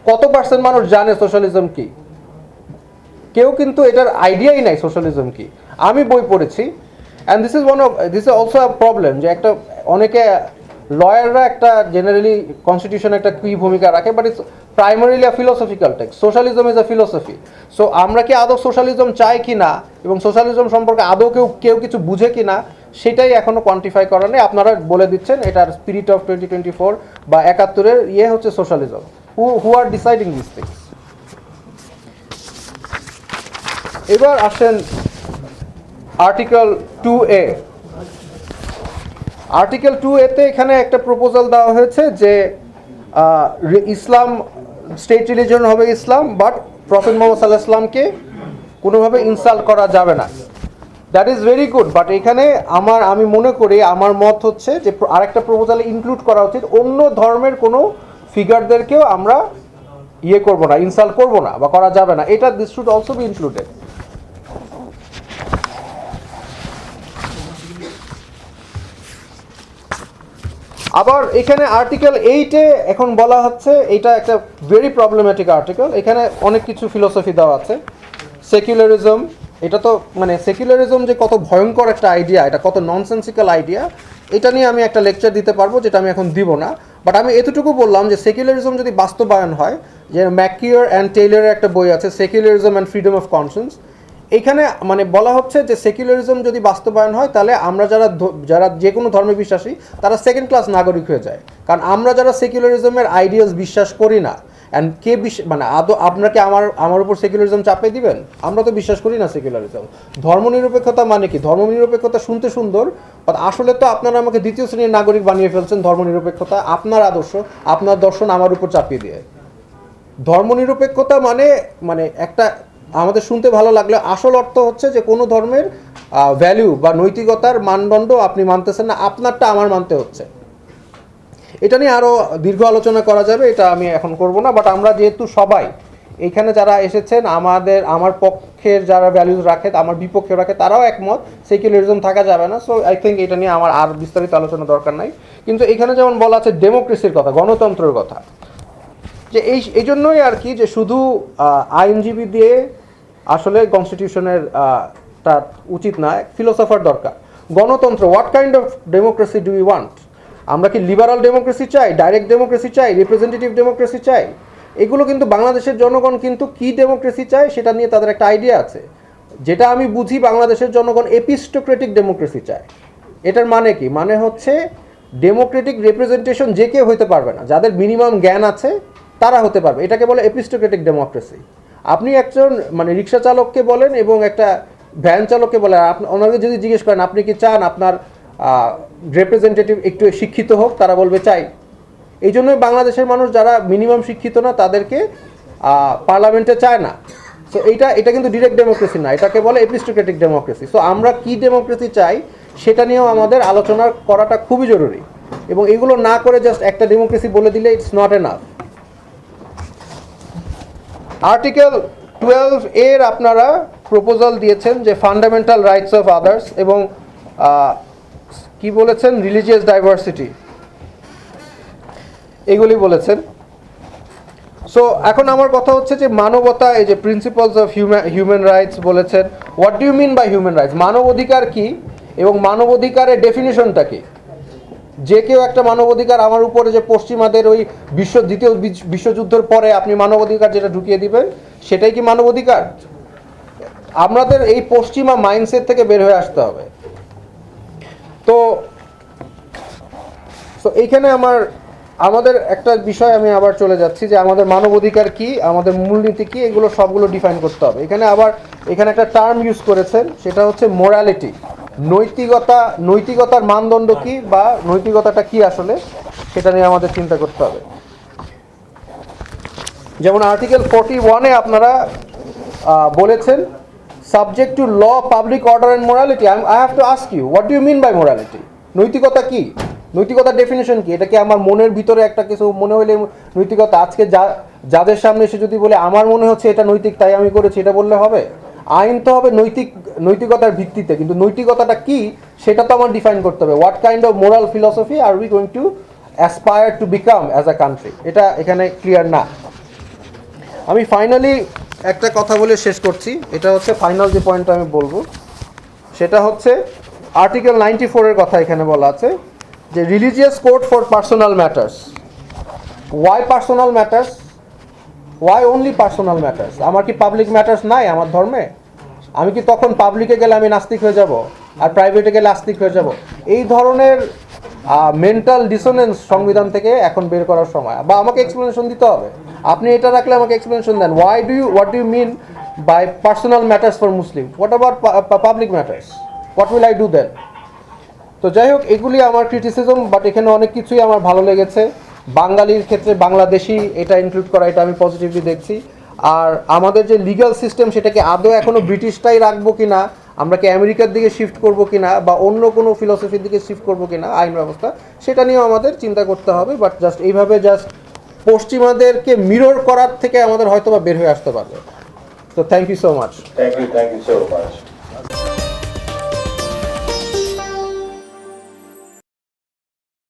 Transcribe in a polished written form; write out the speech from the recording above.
কত পার্সেন্ট মানুষ জানে সোশ্যালিজম কি? কেউ কিন্তু এটার আইডিয়াই নাই সোশ্যালিজম কি। আমি বই পড়েছি, and this is also a problem, যে একটা অনেকে লয়াররা একটা জেনারেলি কনস্টিটিউশন একটা কি ভূমিকা রাখে, but it's primarily a philosophical text. Socialism is a philosophy. So আমরা কি আদৌ সোশ্যালিজম চাই কি না, এবং সোশ্যালিজম সম্পর্কে আদৌ কেউ কিছু বুঝে কি না, সেটাই এখনো কোয়ান্টিফাই করা নেই। আপনারা বলে দিচ্ছেন এটার স্পিরিট অফ 2024 বা 71-এর হচ্ছে socialism. Who are deciding this things? এবার আসেন আর্টিকেল 2A। আর্টিকেল 2A-তে এখানে একটা প্রপোজাল দেওয়া হয়েছে যে ইসলাম স্টেট রিলিজন হবে ইসলাম, বাট প্রফেট মোহাম্মদ সাল্লাল্লাহু আলাইহি ওয়াসাল্লামকে কোনোভাবে ইনসাল্ট করা যাবে না। That is very good, but এখানে আমি মনে করি, আমার মত হচ্ছে যে আরেকটা প্রপোজালে ইনক্লুড করা উচিত অন্য ধর্মের কোনো ফিগারদেরকেও আমরা করব না, ইনসাল্ট করব না বা করা যাবে না। এটা this should also be included. আবার এখানে আর্টিকেল 8-এ এখন বলা হচ্ছে, এটা একটা ভেরি প্রবলেমেটিক আর্টিকেল। এখানে অনেক কিছু ফিলোসফি দেওয়া আছে। সেকুলারিজম, এটা তো মানে সেকুলারিজম যে কত ভয়ঙ্কর একটা আইডিয়া, এটা কত ননসেন্সিক্যাল আইডিয়া, এটা নিয়ে আমি একটা লেকচার দিতে পারবো, যেটা আমি এখন দিব না। বাট আমি এতটুকু বললাম যে সেকুলারিজম যদি বাস্তবায়ন হয়, যে ম্যাকিওর অ্যান্ড টেইলরের একটা বই আছে, secularism and freedom of conscience, এখানে মানে বলা হচ্ছে যে সেকুলারিজম যদি বাস্তবায়ন হয়, তাহলে আমরা যারা যে কোনো ধর্মে বিশ্বাসী, তারা সেকেন্ড ক্লাস নাগরিক হয়ে যায়। কারণ আমরা যারা সেকুলারিজমের আইডিয়াস বিশ্বাস করি না, অ্যান্ড মানে আদৌ আপনাকে আমার উপর সেকুলারিজম চাপিয়ে দিবেন? আমরা তো বিশ্বাস করি না সেকুলারিজম। ধর্মনিরপেক্ষতা মানে কি? ধর্মনিরপেক্ষতা শুনতে সুন্দর, আসলে তো আপনারা আমাকে দ্বিতীয় শ্রেণীর নাগরিক বানিয়ে ফেলছেন। ধর্মনিরপেক্ষতা আপনার আদর্শ, আপনার দর্শন আমার উপর চাপিয়ে দিয়ে। ধর্মনিরপেক্ষতা মানে একটা আমাদের শুনতে ভালো লাগলে আসল অর্থ হচ্ছে যে কোনো ধর্মের ভ্যালু বা নৈতিকতার মানদণ্ড আপনি মানতেছেন না, আপনারটা আমার মানতে হচ্ছে। এটা নিয়ে আরও দীর্ঘ আলোচনা করা যাবে, এটা আমি এখন করব না। বাট আমরা যেহেতু সবাই এইখানে যারা এসেছেন, আমার পক্ষের যারা ভ্যালুজ রাখে, আমার বিপক্ষে রাখে, তারাও একমত সেকুলারিজম থাকা যাবে না। সো আই থিঙ্ক এটা নিয়ে আমার আর বিস্তারিত আলোচনা দরকার নাই। কিন্তু এখানে যেমন বলা আছে ডেমোক্রেসির কথা, গণতন্ত্রের কথা, যে এই জন্যই আর কি, যে শুধু আইনজীবী দিয়ে আসলে কনস্টিটিউশনের তা উচিত না, ফিলোসফার দরকার। গণতন্ত্র, what kind of democracy do you want? আমরা কি লিবারাল ডেমোক্রেসি চাই, ডাইরেক্ট ডেমোক্রেসি চাই, রিপ্রেজেন্টেটিভ ডেমোক্রেসি চাই? এগুলো কিন্তু বাংলাদেশের জনগণ কিন্তু কি ডেমোক্রেসি চায় সেটা নিয়ে তাদের একটা আইডিয়া আছে। যেটা আমি বুঝি, বাংলাদেশের জনগণ এপিস্টোক্রেটিক ডেমোক্রেসি চায়। এটার মানে কি? মানে হচ্ছে ডেমোক্রেটিক রিপ্রেজেন্টেশন যে কেউ হতে পারবে না, যাদের মিনিমাম জ্ঞান আছে তারা হতে পারবে। এটাকে বলে এপিস্টোক্রেটিক ডেমোক্রেসি। আপনি একজন মানে রিক্সা চালককে বলেন এবং একটা ভ্যান চালককে বলেন, ওনাকে যদি জিজ্ঞেস করেন আপনি কি চান আপনার রিপ্রেজেন্টেটিভ একটু শিক্ষিত হোক, তারা বলবে চাই। এই জন্যই বাংলাদেশের মানুষ যারা মিনিমাম শিক্ষিত না, তাদেরকে পার্লামেন্টে চায় না। সো এটা কিন্তু ডিরেক্ট ডেমোক্রেসি না, এটাকে বলে এপিস্টোক্রেটিক ডেমোক্রেসি। সো আমরা কি ডেমোক্রেসি চাই সেটা নিয়েও আমাদের আলোচনা করাটা খুবই জরুরি। এবং এগুলো না করে জাস্ট একটা ডেমোক্রেসি বলে দিলে ইটস নট এনাফ। আর্টিকেল 12A-র আপনারা প্রপোজাল দিয়েছেন যে ফান্ডামেন্টাল রাইটস অফ আদার্স, এবং কি বলেছেন, রিলিজিয়াস ডাইভার্সিটি, এগুলি বলেছেন। সো এখন আমার কথা হচ্ছে যে মানবতা, এই যে প্রিন্সিপালস অফ হিউম্যান রাইটস বলেছেন। What do you mean by human rights? মানব অধিকার কি এবং মানব অধিকারের ডেফিনিশনটা কি? যে কেউ একটা মানবাধিকার আমার উপরে, যে পশ্চিমাদের ওই দ্বিতীয় বিশ্বযুদ্ধের পরে আপনি মানবাধিকার যেটা ঢুকিয়ে দিবেন, সেটাই কি মানবাধিকার? আমাদের এই পশ্চিমা মাইন্ডসেট থেকে বের হয়ে আসতে হবে। তো এইখানে আমাদের একটা বিষয় আমি আবার চলে যাচ্ছি, যে আমাদের মানবাধিকার কি, আমাদের মূলনীতি কি, এগুলো সবগুলো ডিফাইন করতে হবে। এখানে একটা টার্ম ইউজ করেছেন, সেটা হচ্ছে মোরালিটি। নৈতিকতার মানদণ্ড কি, বা নৈতিকতাটা কি আসলে, সেটা নিয়ে আমাদের চিন্তা করতে হবে। যেমন আর্টিকেল 41-এ আপনারা বলেছেন subject to law, public order and morality. I have to ask you, what do you mean by morality? নৈতিকতা কি? নৈতিকতার ডেফিনেশন কি? এটা কি আমার মনের ভিতরে একটা কিছু মনে হলে নৈতিকতা? আজকে যাদের সামনে এসে যদি বলে আমার মনে হচ্ছে এটা নৈতিক তাই আমি করেছি, এটা বললে হবে? আইন তো হবে নৈতিকতার ভিত্তিতে, কিন্তু নৈতিকতাটা কি সেটা তো আমার ডিফাইন করতে হবে। What kind of moral philosophy are we going to aspire to become as a country, এটা এখানে ক্লিয়ার না। আমি ফাইনালি একটা কথা বলে শেষ করছি, এটা হচ্ছে ফাইনাল যে পয়েন্টটা আমি বলবো সেটা হচ্ছে আর্টিকেল 94 এর কথা এখানে বলা আছে যে religious code for personal matters. Why personal matters? Why only personal matters? আমার কি পাবলিক ম্যাটার্স নাই আমার ধর্মে? আমি কি তখন পাবলিকে গেলে আমি নাস্তিক হয়ে যাব আর প্রাইভেটে গেলে আস্তিক হয়ে যাব? এই ধরনের মেন্টাল ডিসোনেন্স সংবিধান থেকে এখন বের করার সময়, বা আমাকে এক্সপ্লেনেশন দিতে হবে। আপনি এটা রাখলে আমাকে এক্সপ্লেনেশন দেন, what do you mean by personal matters for Muslim? What about public matters? What will I do then? তো যাই হোক, এগুলি আমার ক্রিটিসিজম, বাট এখানে অনেক কিছুই আমার ভালো লেগেছে। বাঙালির ক্ষেত্রে বাংলাদেশি এটা ইনক্লুড করা, এটা আমি পজিটিভলি দেখছি। আর আমাদের যে লিগ্যাল সিস্টেম সেটাকে আদৌ এখনও ব্রিটিশটাই রাখবো কিনা, আমরা কি আমেরিকার দিকে শিফট করবো কিনা, বা অন্য কোনো ফিলসফির দিকে শিফট করবো কিনা আইন ব্যবস্থা, সেটা নিয়েও আমাদের চিন্তা করতে হবে। বাট জাস্ট এইভাবে জাস্ট পশ্চিমাদেরকে মিরর করার থেকে আমাদের হয়তো বা বের হয়ে আসতে পারবে। তো thank you so much. Thank you so much.